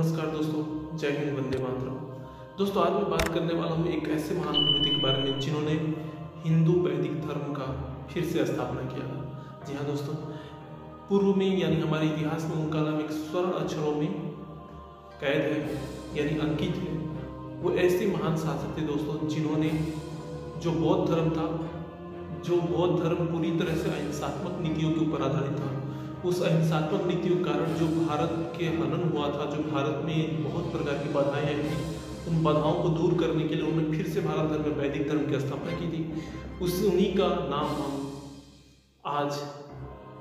नमस्कार दोस्तों, जय हिंद, वंदे मातरम। दोस्तों, आज मैं बात करने वाला हूँ एक ऐसे महान विभूति के बारे में जिन्होंने हिंदू वैदिक धर्म का फिर से स्थापना किया। जी हाँ दोस्तों, पूर्व में यानी हमारे इतिहास में उनका नाम एक स्वर्ण अक्षरों में कैद है यानी अंकित है। वो ऐसे महान शासक थे दोस्तों जिन्होंने जो बौद्ध धर्म था, जो बौद्ध धर्म पूरी तरह से अहिंसात्मक नीतियों के ऊपर आधारित था, उस अहिंसात्मक नीतियों के कारण जो भारत के हनन हुआ था, जो भारत में बहुत प्रकार की बाधाएं आई थी, उन बाधाओं को दूर करने के लिए उन्होंने फिर से भारत धर्म में वैदिक धर्म की स्थापना की थी। उन्हीं का नाम हम आज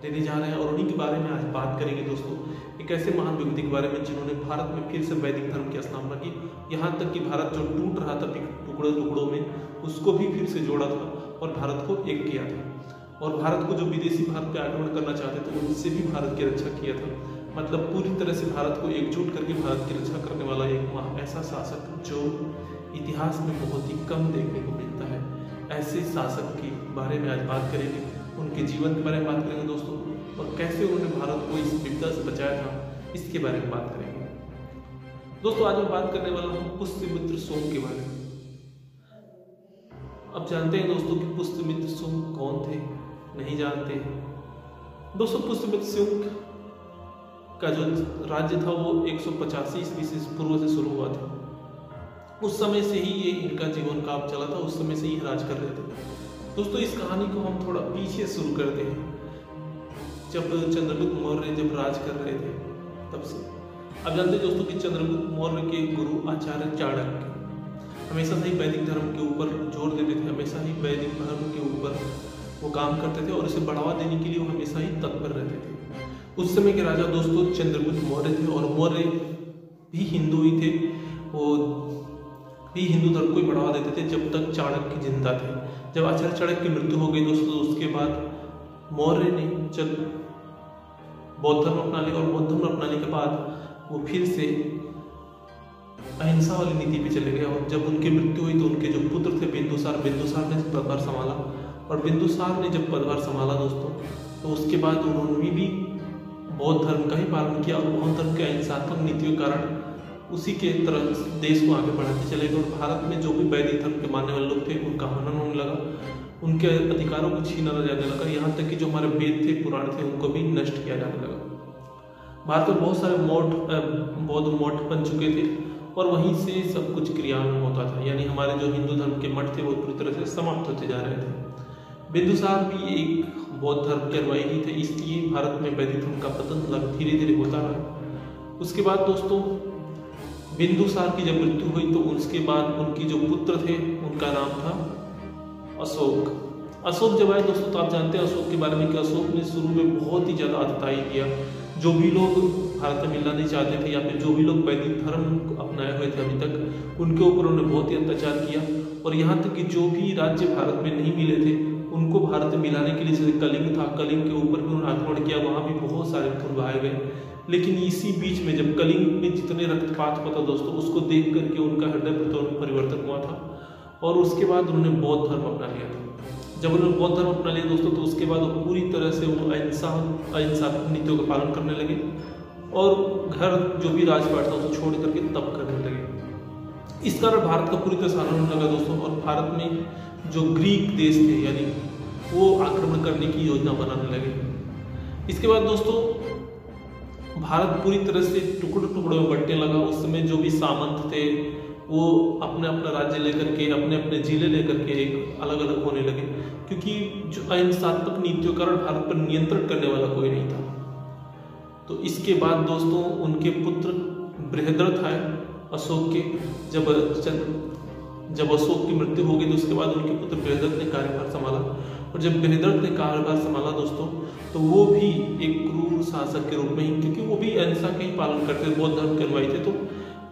लेने जा रहे हैं और उन्हीं के बारे में आज बात करेंगे दोस्तों। एक ऐसे महान व्यक्ति के बारे में जिन्होंने भारत में फिर से वैदिक धर्म की स्थापना की, यहाँ तक कि भारत जो टूट रहा था टुकड़ों टुकड़ों में, उसको भी फिर से जोड़ा था और भारत को एक किया था। और भारत को जो विदेशी भारत पे आक्रमण करना चाहते थे उनसे भी भारत की रक्षा किया था। मतलब पूरी तरह से भारत को एकजुट करके भारत की रक्षा करने वाला एक ऐसा शासक जो इतिहास में बहुत ही कम देखने को मिलता है। ऐसे शासक के बारे में आज बात करेंगे, उनके जीवन के बारे में बात करेंगे दोस्तों, और कैसे उन्होंने भारत को इस विपदा से बचाया था, इसके बारे में बात करेंगे दोस्तों। आज मैं बात करने वाला हूँ पुष्यमित्र सोम के बारे में। अब जानते हैं दोस्तों कि पुष्यमित्र सोम कौन थे? नहीं जानते दोस्तों। पुष्यमित्र सोम का जो राज्य था वो 185 ईस्वी से पूर्व से शुरू हुआ था। उस समय से ही ये इनका जीवन काल चला था, उस समय से ही राज कर रहे थे दोस्तों। इस कहानी को हम थोड़ा पीछे शुरू करते हैं, जब चंद्रगुप्त मौर्य जब राज कर रहे थे तब से। अब जानते हैं दोस्तों कि चंद्रगुप्त मौर्य के गुरु आचार्य चाणक्य हमेशा से ही वैदिक धर्म के ऊपर जोर देते थे, हमेशा ही वैदिक धर्म के ऊपर वो काम करते थे और इसे बढ़ावा देने के लिए वो हमेशा ही तत्पर रहते थे। उस समय के राजा दोस्तों चंद्रगुप्त मौर्य थे और मौर्य भी हिंदू ही थे। वो भी हिंदू धर्म को ही बढ़ावा देते थे जब तक चाणक्य जिंदा थे। जब आचार्य चाणक्य की मृत्यु हो गई दोस्तों, उसके बाद मौर्य ने जब बौद्ध धर्म अपना लिया और बौद्ध धर्म अपनाने के बाद वो फिर से अहिंसा वाली नीति पे चले गए। और जब उनकी मृत्यु हुई तो उनके जो पुत्र थे बिंदुसार ने पदभार संभाला, और बिंदुसार ने जब पदभार संभाला दोस्तों तो उसके बाद उन्होंने भी बौद्ध धर्म का ही पालन किया और बौद्ध धर्म के अहिंसात्मक नीतियों के कारण उसी के तरह देश को आगे बढ़ाते चले गए। और भारत में जो भी वैदिक धर्म के मानने वाले लोग थे उनका हनन होने लगा, उनके अधिकारों को छीना जाने लगा, यहाँ तक कि जो हमारे वेद थे, पुराण थे, उनको भी नष्ट किया जाने लगा। भारत में बहुत सारे बौद्ध मठ बन चुके थे और वहीं से सब कुछ क्रियान्वयन होता था, यानी हमारे जो हिंदू धर्म के मठ थे वो पूरी तरह से समाप्त होते जा रहे थे। बिंदुसार भी एक बौद्ध धर्म के अनुयायी ही थे, इसलिए भारत में वैदिक धर्म का पतन धीरे धीरे होता रहा। उसके बाद दोस्तों बिंदुसार की जब मृत्यु हुई तो उसके बाद उनकी जो पुत्र थे उनका नाम था अशोक। अशोक जब आए दोस्तों तो आप जानते हैं अशोक के बारे में कि अशोक ने शुरू में बहुत ही ज़्यादा आतताई किया। जो भी लोग भारत में मिलना नहीं चाहते थे या फिर जो भी लोग वैदिक धर्म अपनाए हुए थे अभी तक, उनके ऊपर उन्होंने बहुत ही अत्याचार किया। और यहाँ तक कि जो भी राज्य भारत में नहीं मिले थे उनको भारत में मिलाने के लिए, जैसे कलिंग था, कलिंग के ऊपर भी उन्होंने आक्रमण किया, वहाँ भी बहुत सारे खून बहाए गए। लेकिन इसी बीच में जब कलिंग में जितने रक्तपात हुआ था दोस्तों, उसको देख करके उनका हृदय परिवर्तन हुआ था और उसके बाद उन्होंने बौद्ध धर्म अपना लिया था। जब उन्होंने बौद्ध धर्म अपना लिया दोस्तों तो उसके बाद वो पूरी तरह से वो अहिंसात्मक नीतियों का पालन करने लगे और घर जो भी राजपाट था उसको छोड़ करके तप करने लगे। इस कारण भारत का पूरी तरह से हनन होने लगा दोस्तों। और भारत में जो ग्रीक देश थे यानी वो आक्रमण करने की योजना बनाने लगे। इसके बाद दोस्तों भारत पूरी तरह से टुकड़ों में बंटने लगा। उस समय जो भी सामंत थे वो अपने अपना राज्य लेकर के, अपने अपने जिले लेकर के एक अलग अलग होने लगे, क्योंकि जो अहिंसात्मक नीतियों के कारण भारत पर नियंत्रण करने वाला कोई नहीं था। तो इसके बाद दोस्तों उनके पुत्र बृहद्रथ आए अशोक के। जब अशोक की मृत्यु हो गई तो उसके बाद उनके पुत्र बृहद्रथ ने कार्यभार संभाला। और जब बृहद्रथ ने कार्यभार संभाला दोस्तों तो वो भी एक क्रूर शासक के रूप में ही, क्योंकि वो भी अहिंसा का ही पालन करते थे, बौद्ध धर्म के अनुयायी थे, तो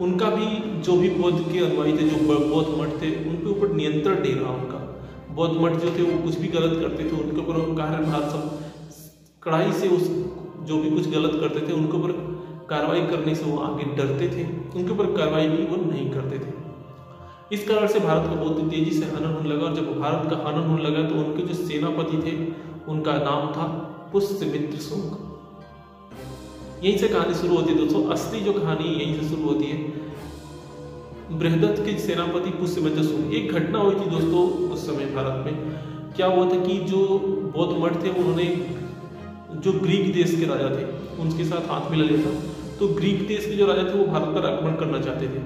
उनका भी जो भी बौद्ध के अनुयायी थे, जो बौद्ध मठ थे, उनके ऊपर नियंत्रण नहीं रहा उनका। बौद्ध मठ जो थे वो कुछ भी गलत करते थे, उनके ऊपर कार्यभार सब कड़ाई से उस जो भी कुछ गलत करते थे उनके ऊपर कार्रवाई करने से वो आगे डरते थे, उनके ऊपर कार्रवाई भी वो नहीं करते थे। इस कारण से भारत का बहुत ही तेजी से हनन होने लगा। और जब भारत का हनन होने लगा तो उनके जो सेनापति थे उनका नाम था पुष्यमित्र शुंग। यहीं से कहानी शुरू होती है दोस्तों। असली जो कहानी यहीं से शुरू होती है। बृहदत्त के सेनापति पुष्यमित्र शुंग, एक घटना हुई थी दोस्तों उस समय भारत में। क्या हुआ था कि जो बौद्ध मठ थे उन्होंने जो ग्रीक देश के राजा थे उनके साथ हाथ मिला लिया था। तो ग्रीक देश के जो राजा थे वो भारत पर आक्रमण करना चाहते थे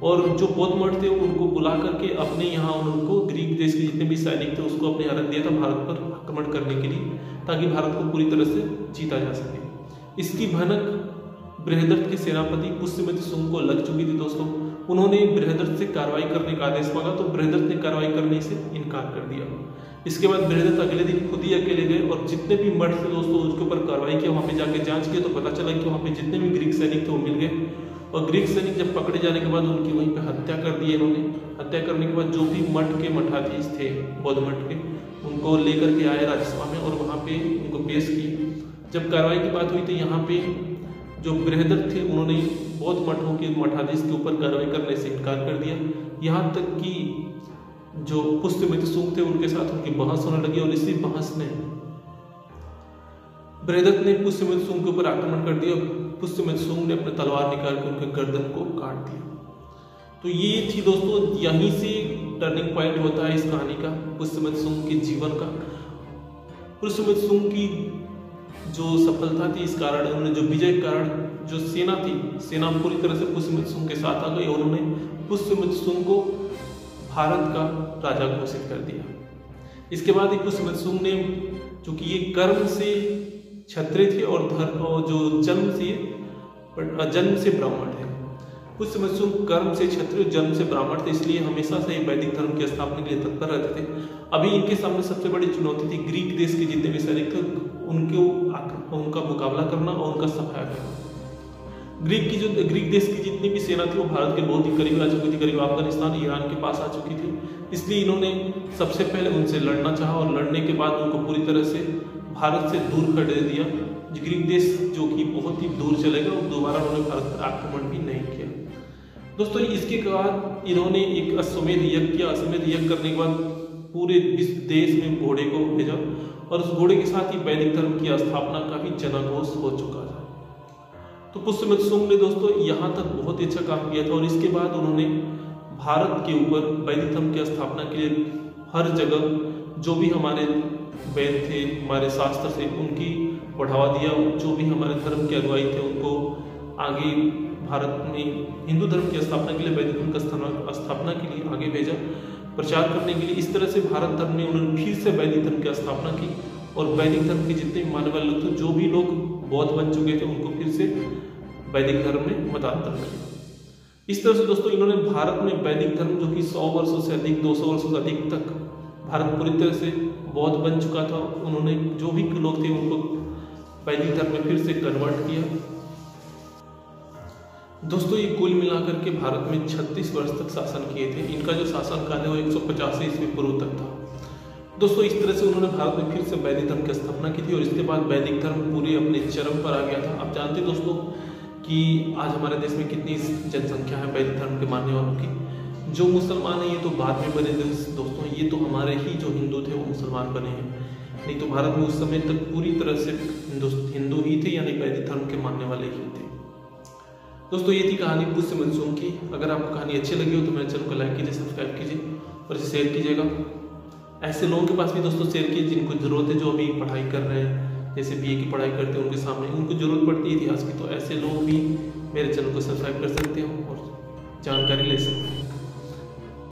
और जो बौद्ध मठ थे उनको बुला करके अपने यहाँ उनको ग्रीक देश के जितने भी सैनिक थे उसको अपने यहाँ रख दिया था भारत पर आक्रमण करने के लिए, ताकि भारत को पूरी तरह से जीता जा सके। इसकी भनक बृहदत्त के सेनापति पुष्यमित्र शुंग को लग चुकी थी दोस्तों। उन्होंने बृहदत्त से कार्रवाई करने का आदेश मांगा तो बृहदत्त ने कार्रवाई करने से इनकार कर दिया। इसके बाद बृहदत्त अगले दिन खुद ही अकेले गए और जितने भी मठ थे दोस्तों उसके ऊपर कार्रवाई किया। वहां पे जाके जांच किया तो पता चला कि वहां पे जितने भी ग्रीक सैनिक थे वो मिल गए और ग्रीक सैनिक जब पकड़े जाने के बाद उनकी वहीं पे हत्या कर दी इन्होंने। हत्या करने के बाद जो भी मठ के मठाधीश थे बौद्ध मठ के उनको लेकर के आए राजसभा में और वहाँ पे उनको पेश की। जब कार्रवाई की बात हुई तो यहाँ पे जो बृहदत्त थे उन्होंने बौद्ध मठों के मठाधीश के ऊपर कार्रवाई करने से इनकार कर दिया। यहाँ तक कि जो पुष्यमित्र शुंग थे उनके साथ उनकी बहस होने लगी और इसी बहस में बृहदत्त ने पुष्यमित्र शुंग के ऊपर आक्रमण कर दिया। पुष्यमित्र शुंग ने अपने तलवार निकाल कर उनके गर्दन को काट दिया। तो ये थी दोस्तों, यहीं से टर्निंग पॉइंट होता है इस कहानी का, पुष्यमित्र शुंग के जीवन का। पुष्यमित्र शुंग की जो सफलता थी इस कारण, उन्होंने जो विजय के कारण जो सेना थी, सेना पूरी तरह से पुष्यमित्र शुंग के साथ आ गई और उन्होंने पुष्यमित्र शुंग को भारत का राजा घोषित कर दिया। इसके बाद ही पुष्यमित्र शुंग ने, चूंकि ये कर्म से क्षत्रिय थे और धर्म जो जन्म से ब्राह्मण है, पुष्यमित्र शुंग कर्म से क्षत्रिय जन्म से ब्राह्मण थे, इसलिए हमेशा से वैदिक धर्म की स्थापना के लिए तत्पर रहते थे। अभी इनके सामने सबसे बड़ी चुनौती थी ग्रीक देश के जितने भी सैनिक थे उनका मुकाबला करना और उनका सफाया करना। ग्रीक देश की जितनी भी सेना थी वो भारत के बहुत ही करीब आ चुकी थी, करीब अफगानिस्तान ईरान के पास आ चुकी थी। इसलिए इन्होंने सबसे पहले उनसे लड़ना चाहा और लड़ने के बाद उनको पूरी तरह से भारत से दूर कर दे दिया। ग्रीक देश जो कि बहुत ही दूर चले गए और दोबारा उन्होंने भारत पर आक्रमण भी नहीं किया। दोस्तों इसके बाद इन्होंने एक अश्वमेध यज्ञ किया। अश्वमेध यज्ञ करने के बाद पूरे देश में घोड़े को भेजा और उस घोड़े के साथ ही वैदिक धर्म की स्थापना का भी जनाघोष हो चुका था। तो पुष्यमित्र शुंग ने दोस्तों यहाँ तक बहुत ही अच्छा काम किया था और इसके बाद उन्होंने भारत के ऊपर वैदिक धर्म की स्थापना के लिए हर जगह जो भी हमारे वेद थे, हमारे शास्त्र थे, उनकी बढ़ावा दिया। जो भी हमारे धर्म के अनुयायी थे उनको आगे भारत में हिंदू धर्म की स्थापना के लिए, वैदिक धर्म की स्थापना के लिए आगे भेजा, प्रचार करने के लिए। इस तरह से भारत धर्म में उन्होंने फिर से वैदिक धर्म की स्थापना की और वैदिक धर्म के जितने मानने वाले लोग थे, जो भी लोग बौद्ध बन चुके थे, उनको फिर से वैदिक धर्म में मतांतर किया। इस तरह से दोस्तों इन्होंने भारत में वैदिक धर्म जो कि 100 वर्षों से अधिक, 200 वर्षों से अधिक तक भारत पूरी तरह से बौद्ध बन चुका था, उन्होंने जो भी लोग थे उनको वैदिक धर्म में फिर से कन्वर्ट किया। दोस्तों ये कुल मिलाकर के भारत में 36 वर्ष तक शासन किए थे। इनका जो शासन काल है वो 150 ईस्वी पूर्व तक था। दोस्तों इस तरह से उन्होंने भारत में फिर से वैदिक धर्म की स्थापना की थी और इसके बाद वैदिक धर्म पूरे अपने चरम पर आ गया था। आप जानते हैं दोस्तों कि आज हमारे देश में कितनी जनसंख्या है वैदिक धर्म के मानने वालों की। जो मुसलमान हैं ये तो बाद में बने थे दोस्तों, ये तो हमारे ही जो हिंदू थे वो मुसलमान बने हैं, नहीं तो भारत में उस समय तक पूरी तरह से हिंदू ही थे, यानी वैदिक धर्म के मानने वाले ही थे। दोस्तों ये थी कहानी पुष्यमित्र शुंग की। अगर आपको कहानी अच्छी लगी हो तो मेरे चैनल को लाइक कीजिए, सब्सक्राइब कीजिए और इसे शेयर कीजिएगा। ऐसे लोगों के पास भी दोस्तों शेयर कीजिए जिनको जरूरत है, जो अभी पढ़ाई कर रहे हैं, जैसे बीए की पढ़ाई करते हैं, उनके सामने उनको जरूरत पड़ती है इतिहास की, तो ऐसे लोग भी मेरे चैनल को सब्सक्राइब कर सकते हो और जानकारी ले सकते हैं।